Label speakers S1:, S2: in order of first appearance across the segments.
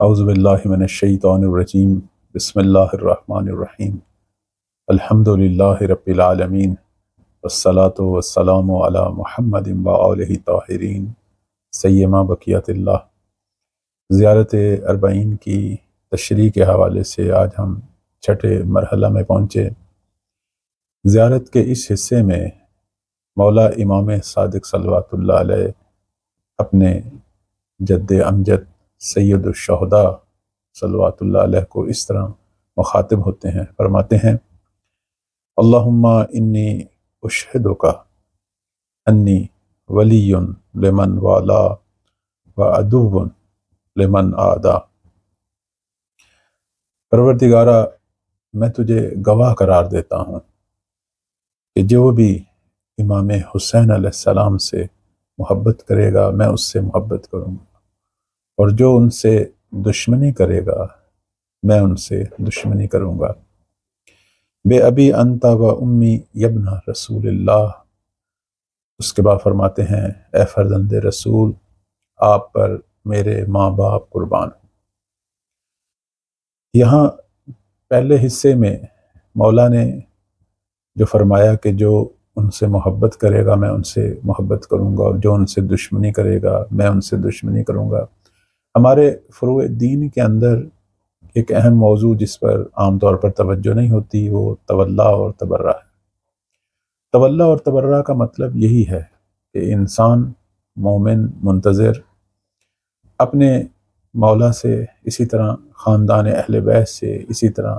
S1: اعوذ باللہ من الشیطان الرجیم بسم اللہ الرحمن الرحیم الحمد للہ رب العالمین والصلاة والسلام علی محمد وآلہ طاہرین سیما بقیت اللہ۔ زیارت اربعین کی تشریح کے حوالے سے آج ہم چھٹے مرحلہ میں پہنچے۔ زیارت کے اس حصے میں مولا امام صادق صلوات اللہ علیہ اپنے جد امجد سید الشہداء صلوات اللہ علیہ کو اس طرح مخاطب ہوتے ہیں، فرماتے ہیں اللہم انی اشہدک انی ولی لمن والا و عدو لمن عادا۔ پروردگارا، میں تجھے گواہ قرار دیتا ہوں کہ جو بھی امام حسین علیہ السلام سے محبت کرے گا میں اس سے محبت کروں گا، اور جو ان سے دشمنی کرے گا میں ان سے دشمنی کروں گا۔ بے ابی انت و امی یبن رسول اللہ۔ اس کے بعد فرماتے ہیں اے فرزند رسول، آپ پر میرے ماں باپ قربان ہوں۔ یہاں پہلے حصے میں مولا نے جو فرمایا کہ جو ان سے محبت کرے گا میں ان سے محبت کروں گا، اور جو ان سے دشمنی کرے گا میں ان سے دشمنی کروں گا، ہمارے فروع دین کے اندر ایک اہم موضوع جس پر عام طور پر توجہ نہیں ہوتی وہ تولا اور تبرہ ہے۔ تولا اور تبرہ کا مطلب یہی ہے کہ انسان مومن منتظر اپنے مولا سے، اسی طرح خاندان اہل بیت سے، اسی طرح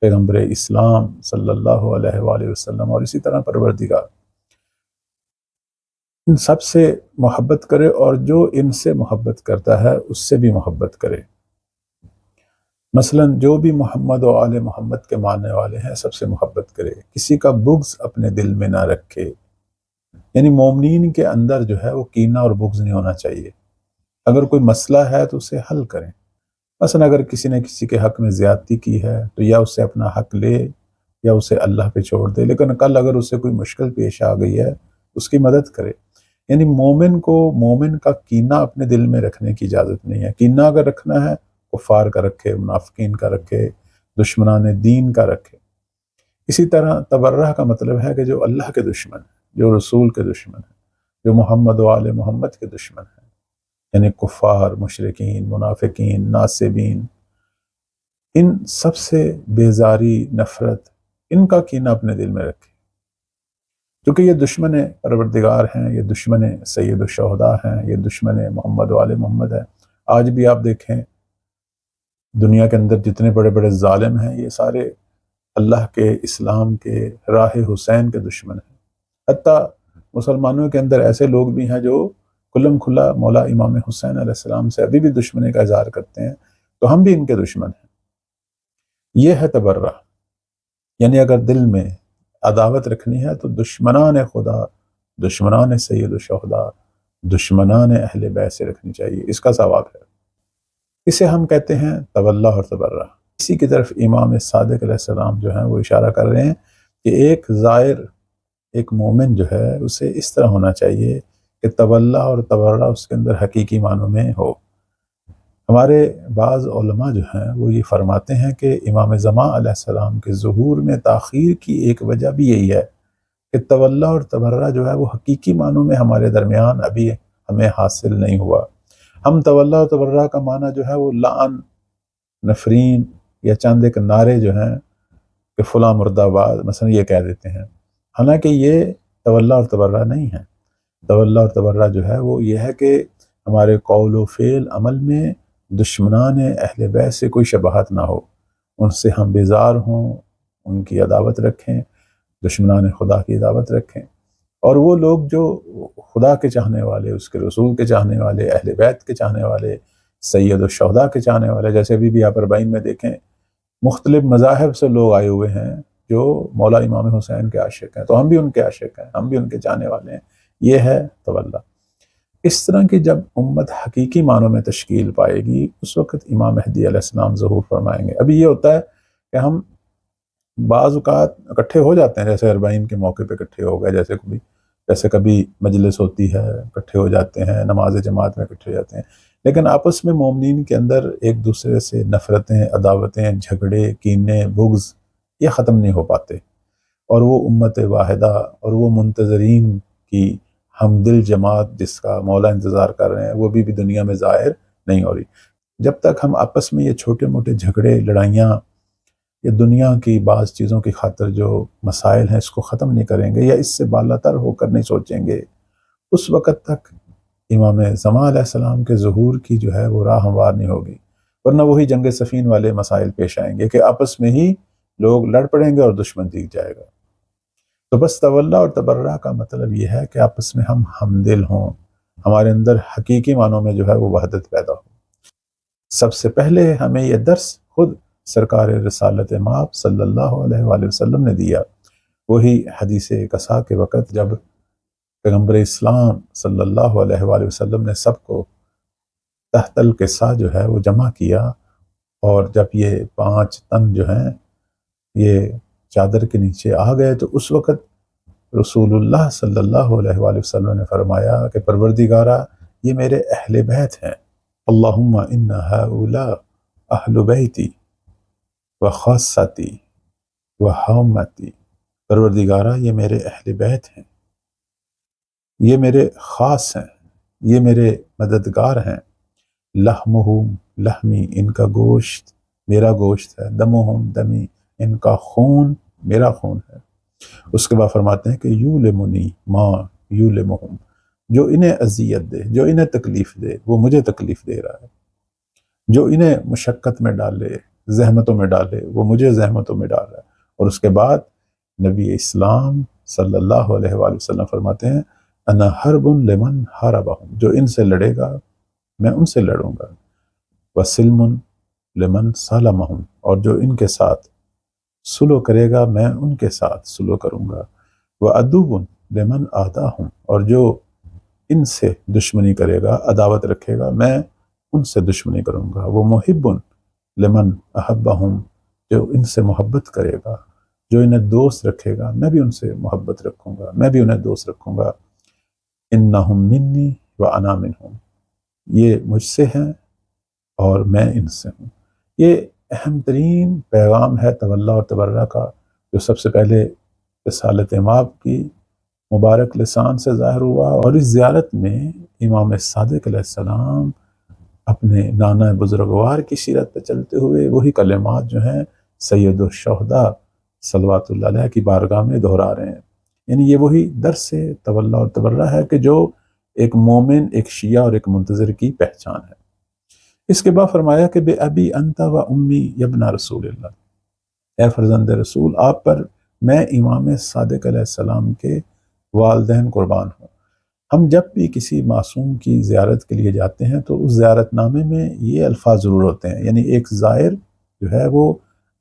S1: پیغمبر اسلام صلی اللہ علیہ وآلہ وسلم، اور اسی طرح پروردگار، ان سب سے محبت کرے، اور جو ان سے محبت کرتا ہے اس سے بھی محبت کرے۔ مثلا جو بھی محمد و آل محمد کے ماننے والے ہیں سب سے محبت کرے، کسی کا بغض اپنے دل میں نہ رکھے۔ یعنی مومنین کے اندر جو ہے وہ کینہ اور بغض نہیں ہونا چاہیے۔ اگر کوئی مسئلہ ہے تو اسے حل کریں۔ مثلا اگر کسی نے کسی کے حق میں زیادتی کی ہے تو یا اسے اپنا حق لے یا اسے اللہ پہ چھوڑ دے، لیکن کل اگر اسے کوئی مشکل پیش آ گئی ہے اس کی مدد کرے۔ یعنی مومن کو مومن کا کینہ اپنے دل میں رکھنے کی اجازت نہیں ہے۔ کینہ اگر رکھنا ہے کفار کا رکھے، منافقین کا رکھے، دشمنان دین کا رکھے۔ اسی طرح تبرہ کا مطلب ہے کہ جو اللہ کے دشمن ہیں، جو رسول کے دشمن ہیں، جو محمد و آل محمد کے دشمن ہیں، یعنی کفار، مشرکین، منافقین، ناصبین، ان سب سے بیزاری، نفرت، ان کا کینہ اپنے دل میں رکھے، کیونکہ یہ دشمن پروردگار ہیں، یہ دشمن سید الشہداء ہیں، یہ دشمن محمد و آل محمد ہیں۔ آج بھی آپ دیکھیں دنیا کے اندر جتنے بڑے بڑے ظالم ہیں یہ سارے اللہ کے، اسلام کے، راہ حسین کے دشمن ہیں۔ حتیٰ مسلمانوں کے اندر ایسے لوگ بھی ہیں جو کھلم کھلا مولا امام حسین علیہ السلام سے ابھی بھی دشمنی کا اظہار کرتے ہیں، تو ہم بھی ان کے دشمن ہیں۔ یہ ہے تبرہ۔ یعنی اگر دل میں عداوت رکھنی ہے تو دشمنان خدا، دشمنان سید الشہداء، دشمنان اہل بیت سے رکھنی چاہیے، اس کا ثواب ہے۔ اسے ہم کہتے ہیں تولا اور تبرہ۔ اسی کی طرف امام صادق علیہ السلام جو ہیں وہ اشارہ کر رہے ہیں کہ ایک زائر، ایک مومن جو ہے اسے اس طرح ہونا چاہیے کہ تولا اور تبرہ اس کے اندر حقیقی معنوں میں ہو۔ ہمارے بعض علماء جو ہیں وہ یہ فرماتے ہیں کہ امام زمان علیہ السلام کے ظہور میں تاخیر کی ایک وجہ بھی یہی ہے کہ تولا اور تبرہ جو ہے وہ حقیقی معنوں میں ہمارے درمیان ابھی ہمیں حاصل نہیں ہوا۔ ہم تولا اور تبرہ کا معنی جو ہے وہ لعن، نفرین یا چند ایک نعرے جو ہیں کہ فلاں مرد آباد مثلا یہ کہہ دیتے ہیں، حالانکہ یہ تولا اور تبرہ نہیں ہے۔ تولا اور تبرہ جو ہے وہ یہ ہے کہ ہمارے قول و فعل عمل میں دشمنان اہل بیت سے کوئی شباہت نہ ہو، ان سے ہم بیزار ہوں، ان کی عداوت رکھیں، دشمنان خدا کی عداوت رکھیں۔ اور وہ لوگ جو خدا کے چاہنے والے، اس کے رسول کے چاہنے والے، اہل بیت کے چاہنے والے، سید الشہداء کے چاہنے والے، جیسے ابھی بھی آپ اربعین میں دیکھیں مختلف مذاہب سے لوگ آئے ہوئے ہیں جو مولا امام حسین کے عاشق ہیں، تو ہم بھی ان کے عاشق ہیں، ہم بھی ان کے چاہنے والے ہیں۔ یہ ہے تولا۔ اس طرح کی جب امت حقیقی معنوں میں تشکیل پائے گی اس وقت امام مہدی علیہ السلام ظہور فرمائیں گے۔ ابھی یہ ہوتا ہے کہ ہم بعض اوقات اکٹھے ہو جاتے ہیں، جیسے اربعین کے موقع پہ اکٹھے ہو گئے، جیسے کبھی مجلس ہوتی ہے اکٹھے ہو جاتے ہیں، نماز جماعت میں اکٹھے ہو جاتے ہیں، لیکن آپس میں مومنین کے اندر ایک دوسرے سے نفرتیں، عداوتیں، جھگڑے، کینے، بغض یہ ختم نہیں ہو پاتے، اور وہ امت واحدہ اور وہ منتظرین کی ہمدل جماعت جس کا مولا انتظار کر رہے ہیں وہ بھی دنیا میں ظاہر نہیں ہو رہی۔ جب تک ہم آپس میں یہ چھوٹے موٹے جھگڑے، لڑائیاں، یہ دنیا کی بعض چیزوں کی خاطر جو مسائل ہیں اس کو ختم نہیں کریں گے یا اس سے بالاتر ہو کر نہیں سوچیں گے، اس وقت تک امام زمان علیہ السلام کے ظہور کی جو ہے وہ راہ ہموار نہیں ہوگی، ورنہ وہی جنگ صفین والے مسائل پیش آئیں گے کہ آپس میں ہی لوگ لڑ پڑیں گے اور دشمن جیت جائے گا۔ تو بس تولا اور تبرہ کا مطلب یہ ہے کہ آپس میں ہم ہمدل ہوں، ہمارے اندر حقیقی معنوں میں جو ہے وہ وحدت پیدا ہو۔ سب سے پہلے ہمیں یہ درس خود سرکار رسالت مآب صلی اللہ علیہ وآلہ وسلم نے دیا، وہی حدیث قصا کے وقت جب پیغمبر اسلام صلی اللہ علیہ وآلہ وسلم نے سب کو تحت القصا جو ہے وہ جمع کیا، اور جب یہ 5 تن جو ہیں یہ چادر کے نیچے آ گئے تو اس وقت رسول اللہ صلی اللہ علیہ وآلہ وسلم نے فرمایا کہ پروردگارا یہ میرے اہل بیت ہیں، اللہم ان ہؤلاء اہل بیتی و خاصتی و حامتی، پروردگارا یہ میرے اہل بیت ہیں، یہ میرے خاص ہیں، یہ میرے مددگار ہیں، لحمہم لحمی، ان کا گوشت میرا گوشت ہے، دمہم دمی، ان کا خون میرا خون ہے۔ اس کے بعد فرماتے ہیں کہ یولمنی ما یولمہم، جو انہیں اذیت دے، جو انہیں تکلیف دے وہ مجھے تکلیف دے رہا ہے، جو انہیں مشقت میں ڈالے، زحمتوں میں ڈالے وہ مجھے زحمتوں میں ڈال رہا ہے۔ اور اس کے بعد نبی اسلام صلی اللہ علیہ وآلہ وسلم فرماتے ہیں انا حرب لمن حاربہم، جو ان سے لڑے گا میں ان سے لڑوں گا، وسلم لمن سالمہم، اور جو ان کے ساتھ سلو کرے گا میں ان کے ساتھ سلو کروں گا، وعدو لمن آداہم، اور جو ان سے دشمنی کرے گا، عداوت رکھے گا، میں ان سے دشمنی کروں گا، وہ محب لمن احبہم، جو ان سے محبت کرے گا، جو انہیں دوست رکھے گا میں بھی ان سے محبت رکھوں گا، میں بھی انہیں دوست رکھوں گا، انہم منی وانا منہم، یہ مجھ سے ہیں اور میں ان سے ہوں۔ یہ اہم ترین پیغام ہے تولا اور تبرہ کا، جو سب سے پہلے رسالت مآب کی مبارک لسان سے ظاہر ہوا، اور اس زیارت میں امام صادق علیہ السلام اپنے نانا بزرگوار کی سیرت پہ چلتے ہوئے وہی کلمات جو ہیں سید الشہداء صلوات اللہ علیہ کی بارگاہ میں دہرا رہے ہیں۔ یعنی یہ وہی درس تولا اور تبرہ ہے کہ جو ایک مومن، ایک شیعہ اور ایک منتظر کی پہچان ہے۔ اس کے بعد فرمایا کہ بے ابی انت و امی یبن رسول اللہ، اے فرزند رسول آپ پر میں امام صادق علیہ السلام کے والدین قربان ہوں۔ ہم جب بھی کسی معصوم کی زیارت کے لیے جاتے ہیں تو اس زیارت نامے میں یہ الفاظ ضرور ہوتے ہیں، یعنی ایک زائر جو ہے وہ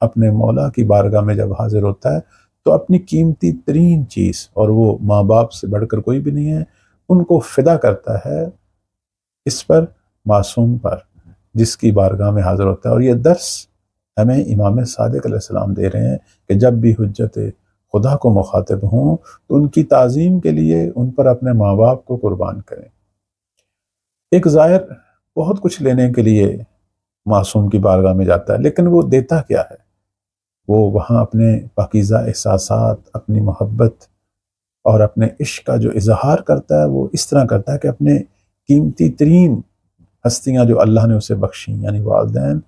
S1: اپنے مولا کی بارگاہ میں جب حاضر ہوتا ہے تو اپنی قیمتی ترین چیز، اور وہ ماں باپ سے بڑھ کر کوئی بھی نہیں ہے، ان کو فدا کرتا ہے اس پر، معصوم پر جس کی بارگاہ میں حاضر ہوتا ہے۔ اور یہ درس ہمیں امام صادق علیہ السلام دے رہے ہیں کہ جب بھی حجت خدا کو مخاطب ہوں تو ان کی تعظیم کے لیے ان پر اپنے ماں باپ کو قربان کریں۔ ایک زائر بہت کچھ لینے کے لیے معصوم کی بارگاہ میں جاتا ہے، لیکن وہ دیتا کیا ہے؟ وہ وہاں اپنے پاکیزہ احساسات، اپنی محبت اور اپنے عشق کا جو اظہار کرتا ہے وہ اس طرح کرتا ہے کہ اپنے قیمتی ترین ہستیاں جو اللہ نے اسے بخشیں یعنی والدین،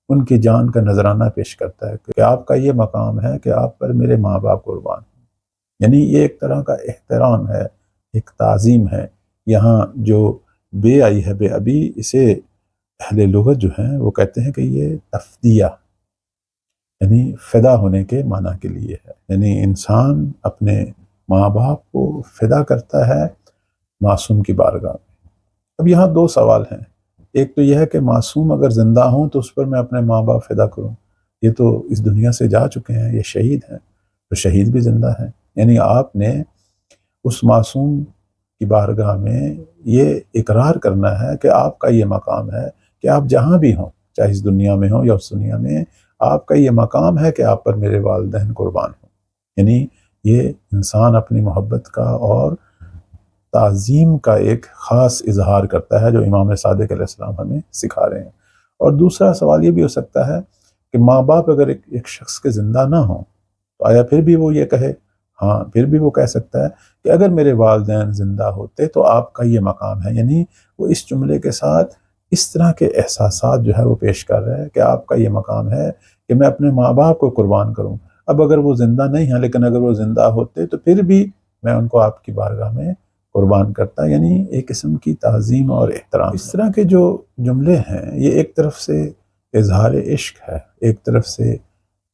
S1: ان کی جان کا نذرانہ پیش کرتا ہے کہ آپ کا یہ مقام ہے کہ آپ پر میرے ماں باپ قربان ہیں۔ یعنی یہ ایک طرح کا احترام ہے، ایک تعظیم ہے۔ یہاں جو بے آئی ہے بے ابی، اسے اہل لغت جو ہیں وہ کہتے ہیں کہ یہ تفدیہ یعنی فدا ہونے کے معنی کے لیے ہے، یعنی انسان اپنے ماں باپ کو فدا کرتا ہے معصوم کی بارگاہ میں۔ اب یہاں 2 سوال ہیں، ایک تو یہ ہے کہ معصوم اگر زندہ ہوں تو اس پر میں اپنے ماں باپ فدا کروں، یہ تو اس دنیا سے جا چکے ہیں، یہ شہید ہیں، تو شہید بھی زندہ ہیں، یعنی آپ نے اس معصوم کی بارگاہ میں یہ اقرار کرنا ہے کہ آپ کا یہ مقام ہے کہ آپ جہاں بھی ہوں، چاہے اس دنیا میں ہوں یا اس دنیا میں، آپ کا یہ مقام ہے کہ آپ پر میرے والدین قربان ہوں۔ یعنی یہ انسان اپنی محبت کا اور تعظیم کا ایک خاص اظہار کرتا ہے جو امام صادق علیہ السلام ہمیں سکھا رہے ہیں۔ اور دوسرا سوال یہ بھی ہو سکتا ہے کہ ماں باپ اگر ایک شخص کے زندہ نہ ہوں تو آیا پھر بھی وہ یہ کہے؟ ہاں، پھر بھی وہ کہہ سکتا ہے کہ اگر میرے والدین زندہ ہوتے تو آپ کا یہ مقام ہے، یعنی وہ اس جملے کے ساتھ اس طرح کے احساسات جو ہے وہ پیش کر رہے ہیں کہ آپ کا یہ مقام ہے کہ میں اپنے ماں باپ کو قربان کروں۔ اب اگر وہ زندہ نہیں ہیں لیکن اگر وہ زندہ ہوتے تو پھر بھی میں ان کو آپ کی بارگاہ میں قربان کرتا، یعنی ایک قسم کی تعظیم اور احترام۔ اس طرح کے جو جملے ہیں یہ ایک طرف سے اظہار عشق ہے، ایک طرف سے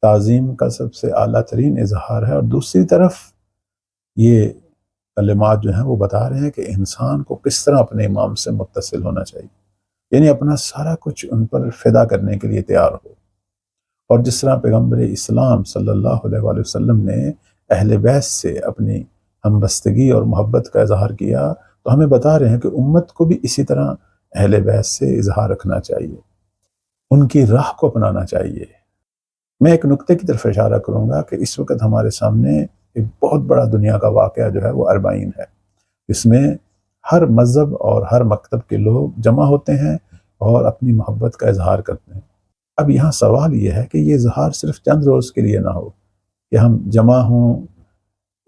S1: تعظیم کا سب سے اعلیٰ ترین اظہار ہے، اور دوسری طرف یہ کلمات جو ہیں وہ بتا رہے ہیں کہ انسان کو کس طرح اپنے امام سے متصل ہونا چاہیے، یعنی اپنا سارا کچھ ان پر فدا کرنے کے لیے تیار ہو۔ اور جس طرح پیغمبر اسلام صلی اللہ علیہ وآلہ وسلم نے اہل بیت سے اپنی ہمبستگی اور محبت کا اظہار کیا، تو ہمیں بتا رہے ہیں کہ امت کو بھی اسی طرح اہل بیت سے اظہار رکھنا چاہیے، ان کی راہ کو اپنانا چاہیے۔ میں ایک نقطے کی طرف اشارہ کروں گا کہ اس وقت ہمارے سامنے ایک بہت بڑا دنیا کا واقعہ جو ہے وہ اربعین ہے، اس میں ہر مذہب اور ہر مکتب کے لوگ جمع ہوتے ہیں اور اپنی محبت کا اظہار کرتے ہیں۔ اب یہاں سوال یہ ہے کہ یہ اظہار صرف چند روز کے لیے نہ ہو کہ ہم جمع ہوں،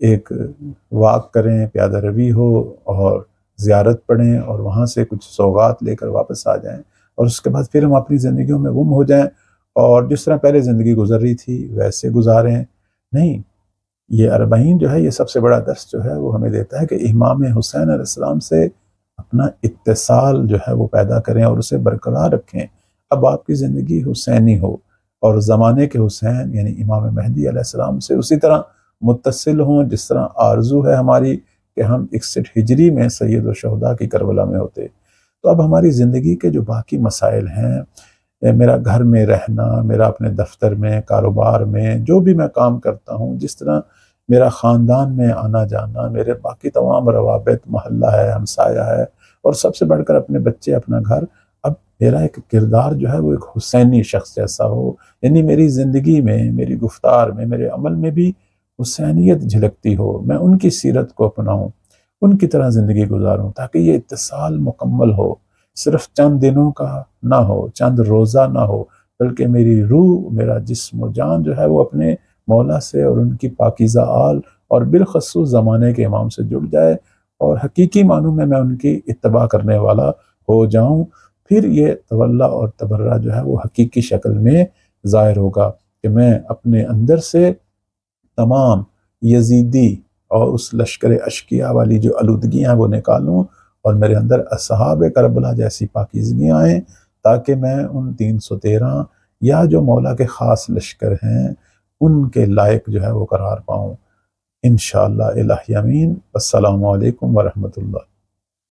S1: ایک واک کریں، پیادہ روی ہو اور زیارت پڑھیں اور وہاں سے کچھ سوغات لے کر واپس آ جائیں، اور اس کے بعد پھر ہم اپنی زندگیوں میں گم ہو جائیں اور جس طرح پہلے زندگی گزر رہی تھی ویسے گزاریں۔ نہیں، یہ اربعین جو ہے یہ سب سے بڑا درس جو ہے وہ ہمیں دیتا ہے کہ امام حسین علیہ السلام سے اپنا اتصال جو ہے وہ پیدا کریں اور اسے برقرار رکھیں۔ اب آپ کی زندگی حسینی ہو اور زمانے کے حسین یعنی امام مہدی علیہ السلام سے اسی طرح متصل ہوں جس طرح آرزو ہے ہماری کہ ہم 61 ہجری میں سید الشہداء کی کربلا میں ہوتے۔ تو اب ہماری زندگی کے جو باقی مسائل ہیں، میرا گھر میں رہنا، میرا اپنے دفتر میں، کاروبار میں جو بھی میں کام کرتا ہوں، جس طرح میرا خاندان میں آنا جانا، میرے باقی تمام روابط، محلہ ہے، ہمسایہ ہے، اور سب سے بڑھ کر اپنے بچے، اپنا گھر، اب میرا ایک کردار جو ہے وہ ایک حسینی شخص جیسا ہو، یعنی میری زندگی میں، میری گفتار میں، میرے عمل میں بھی حسینیت جھلکتی ہو، میں ان کی سیرت کو اپناؤں، ان کی طرح زندگی گزاروں، تاکہ یہ اتصال مکمل ہو، صرف چند دنوں کا نہ ہو، چند روزہ نہ ہو، بلکہ میری روح، میرا جسم و جان جو ہے وہ اپنے مولا سے اور ان کی پاکیزہ آل اور بالخصوص زمانے کے امام سے جڑ جائے اور حقیقی معنوں میں ان کی اتباع کرنے والا ہو جاؤں۔ پھر یہ تولا اور تبرہ جو ہے وہ حقیقی شکل میں ظاہر ہوگا کہ میں اپنے اندر سے تمام یزیدی اور اس لشکر اشقیاء والی جو آلودگیاں ہیں وہ نکالوں اور میرے اندر اصحاب کربلا جیسی پاکیزگیاں آئیں، تاکہ میں ان 313 یا جو مولا کے خاص لشکر ہیں ان کے لائق جو ہے وہ قرار پاؤں۔ انشاءاللہ الہی امین۔ السلام علیکم ورحمۃ اللہ۔